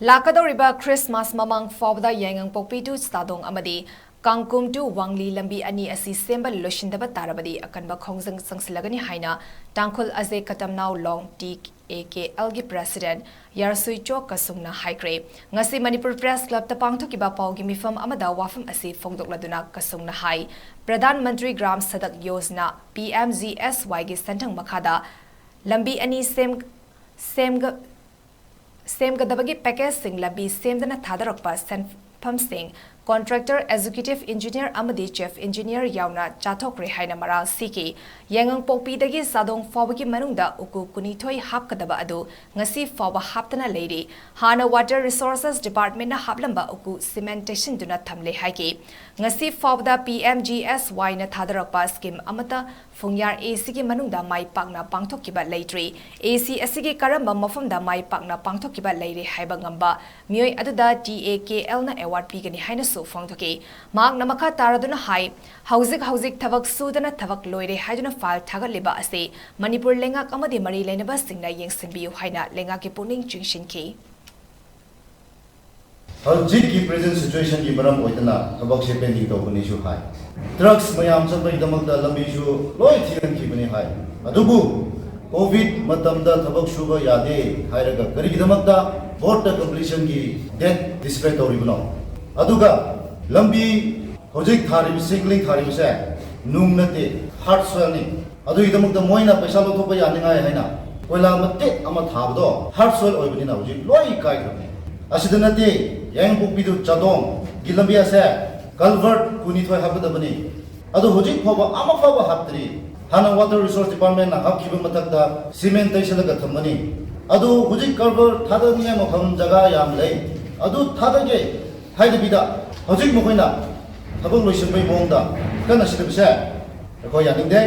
Lakadoriba Christmas mamang fawda yangang pokpitu stadong amadi kangkum tu wangli lambi ani asi sembal loshindaba tarabadi akanba khongjang sangsilagani haina tangkhul azay katamnaw long 𝗬𝗵𝗂𝗍𝗂𝗍 president 𝗧𝗽𝗁𝗂𝗍 haikre ngasi Manipur Press Club ta pangthokiba paugi mifam amada wafam asi fongdokladuna kasungna hai Pradhan Mantri Gram Sadak Yojana PMGSY gi sentang makhada lambi ani ꯁꯦꯝꯒꯗꯕꯒꯤ ꯄꯦꯀꯦꯖꯁꯤꯡ ꯂꯝꯕꯤ ꯁꯦꯝꯗꯅ ꯊꯥꯗꯔꯛꯄ ꯁꯦꯟꯐꯝꯁꯤꯡ contractor executive engineer ꯑꯃꯗꯤ chief engineer ꯌꯥꯎꯅ ꯆꯥꯊꯣꯛꯈ꯭ꯔꯦ ꯍꯥꯏꯅ ꯃꯔꯥꯜ ꯁꯤꯈꯤ ꯌꯥꯏꯉꯪꯄꯣꯛꯄꯤꯗꯒꯤ ꯆꯥꯗꯣꯡ ꯐꯥꯎꯕꯒꯤ ꯃꯅꯨꯡꯗ ꯎꯀꯨ 12 ꯍꯥꯞꯀꯗꯕ ꯑꯗꯨ ꯉꯁꯤ ꯐꯥꯎꯕ ꯍꯥꯞꯇꯅ ꯂꯩꯔꯤ ꯍꯥꯟꯅ ꯋꯥꯇꯔ ꯔꯤꯁꯣꯔꯁꯦꯁ ꯗꯤꯄꯥꯔꯠꯃꯦꯟꯠꯅ ꯍꯥꯞꯂꯝꯕ ꯎꯀꯨ ꯁꯤꯃꯦꯟꯠ ꯇꯩꯁꯤꯟꯗꯨꯅ ꯊꯝꯂꯦ ꯍꯥꯏꯈꯤ ꯉꯁꯤ ꯐꯥꯎꯕꯗ PMGSYꯅ ꯊꯥꯗꯔꯛꯄ ꯁ꯭ꯀꯤꯝ ꯑꯃꯠꯇ ꯐꯨꯡꯌꯥꯔ ACꯒꯤ ꯃꯅꯨꯡꯗ ꯃꯥꯏ ꯄꯥꯛꯅ ꯄꯥꯡꯊꯣꯛꯈꯤꯕ ꯂꯩꯇ꯭ꯔꯤ AC ꯑꯁꯤꯒꯤ ꯀꯔꯝꯕ ꯃꯐꯝꯗ ꯃꯥꯏ ꯄꯥꯛꯅ ꯄꯥꯡꯊꯣꯛꯈꯤꯕ ꯂꯩꯔꯦ ꯍꯥꯏꯕ ꯉꯝꯕ ꯃꯤꯑꯣꯏ ꯑꯗꯨꯗ TA-KLꯅ ꯑꯦꯋꯥꯔꯗ ꯄꯤꯒꯅꯤ ꯍꯥꯏꯅꯁꯨ ꯐꯣꯡꯗꯣꯛꯈꯤ ꯃꯍꯥꯛꯅ ꯃꯈꯥ ꯇꯥꯔꯗꯨꯅ ꯍꯥꯏ ꯍꯧꯖꯤꯛ ꯊꯕꯛ ꯁꯨꯗꯅ ꯊꯕꯛ ꯂꯣꯏꯔꯦ ꯍꯥꯏꯗꯨꯅ ꯐꯥꯏꯜ ꯊꯥꯒꯠꯂꯤꯕ ꯑꯁꯤ ꯃꯅꯤꯄꯨꯔ ꯂꯩꯉꯥꯛ ꯑꯃꯗꯤ ꯃꯔꯤ ꯂꯩꯅꯕꯁꯤꯡꯅ ꯌꯦꯡꯁꯤꯟꯕꯤꯌꯨ ꯍꯥꯏꯅ ꯂꯩꯉꯥꯛꯀꯤ ꯄꯨꯛꯅꯤꯡ ꯆꯤꯡꯁꯤꯟꯈꯤ ꯍꯧꯖꯤꯛꯀꯤ ꯄ꯭ꯔꯦꯖꯦꯟꯠ ꯁꯤꯆꯨꯌꯦꯁꯟꯒꯤ ꯃꯔꯝ ꯑꯣꯏꯗꯅ ꯊꯕꯛꯁꯦ ꯄꯦꯟꯗꯤꯡ ꯇꯧꯕꯅꯤꯁꯨ ꯍꯥꯏ ꯗ꯭ꯔꯒꯁ ꯃꯌꯥꯝ ꯆꯠꯄꯒꯤꯗꯃꯛꯇ ꯂꯝꯕꯤꯁꯨ ꯂꯣꯏ ꯊꯤꯡꯍꯟꯈꯤꯕꯅꯤ ꯍꯥꯏ ꯑꯗꯨꯕꯨ ꯀꯣꯚꯤꯗ ꯃꯇꯝꯗ ꯊꯕꯛ ꯁꯨꯕ ꯌꯥꯗꯦ ꯍꯥꯏꯔꯒ ꯀꯔꯤꯒꯤꯗꯃꯛꯇ ꯚꯣꯠꯇ ꯀꯝꯄ꯭ꯂꯤꯁꯟꯒꯤ ꯗꯦꯠ ꯗꯤꯁꯄ꯭ꯂꯦ ꯇꯧꯔꯤꯕꯅꯣ ꯑꯗꯨꯒ ꯂꯝꯕꯤ ꯍꯧꯖꯤꯛ ꯊꯥꯔꯤꯕ ꯁꯤꯡꯂꯤꯡ ꯊꯥꯔꯤꯕꯁꯦ ꯅꯨꯡ ꯅꯠꯇꯦ ꯍꯥꯔꯗ ꯁꯣꯏꯜꯅꯤ ꯑꯗꯨꯒꯤꯗꯃꯛꯇ ꯃꯣꯏꯅ ꯄꯩꯁꯥ ꯂꯧꯊꯣꯛꯄ ꯌꯥꯅꯤꯡꯉꯥꯏ ꯍꯥꯏꯅ ꯀꯣꯏꯂꯥ ꯃꯇꯦꯛ ꯑꯃ ꯊꯥꯕꯗꯣ ꯍꯥꯔꯗ ꯁꯣꯏꯜ ꯑꯣꯏꯕꯅꯤꯅ ꯍꯧꯖꯤꯛ ꯂꯣꯏ ꯀꯥꯏꯈ꯭ꯔꯕꯅꯤ ꯑꯁꯤꯗ ꯅꯠꯇꯦ ꯌꯥꯏꯉꯪꯄꯣꯛꯄꯤꯗꯨ ꯆꯥꯗꯣꯡꯒꯤ ꯂꯝꯕꯤ ꯑꯁꯦ ꯀꯜꯚꯔꯠ 12 ꯍꯥꯞꯀꯗꯕꯅꯤ ꯑꯗꯨ ꯍꯧꯖꯤꯛ ꯐꯥꯎꯕ ꯑꯃ ꯐꯥꯎꯕ ꯍꯥꯞꯇ꯭ꯔꯤ ꯍꯥꯟꯅ ꯋꯥꯇꯔ ꯔꯤꯁꯣꯔꯁ ꯗꯤꯄꯥꯔꯠꯃꯦꯟꯠꯅ ꯍꯥꯞꯈꯤꯕ ꯃꯊꯛꯇ ꯁꯤꯃꯦꯟꯠ ꯇꯩꯁꯜꯂꯒ ꯊꯝꯕꯅꯤ ꯑꯗꯨ ꯍꯧꯖꯤꯛ ꯀꯜꯚꯔꯠ ꯊꯥꯗꯅꯤꯡꯉꯥꯏ ꯃꯐꯝ ꯖꯒꯥ ꯌꯥꯝ ꯂꯩ ꯑꯗꯨ ꯊꯥꯗꯒꯦ ꯍꯥꯏꯗꯕꯤꯗ ꯍꯧꯖꯤꯛ ꯃꯈꯣꯏꯅ ꯊꯕꯛ ꯂꯣꯏꯁꯤꯟꯕꯒꯤ ꯃꯑꯣꯡꯗ ꯀꯟꯅ ꯁꯤꯟꯅꯕꯁꯦ ꯑꯩꯈꯣꯏ ꯌꯥꯅꯤꯡꯗꯦ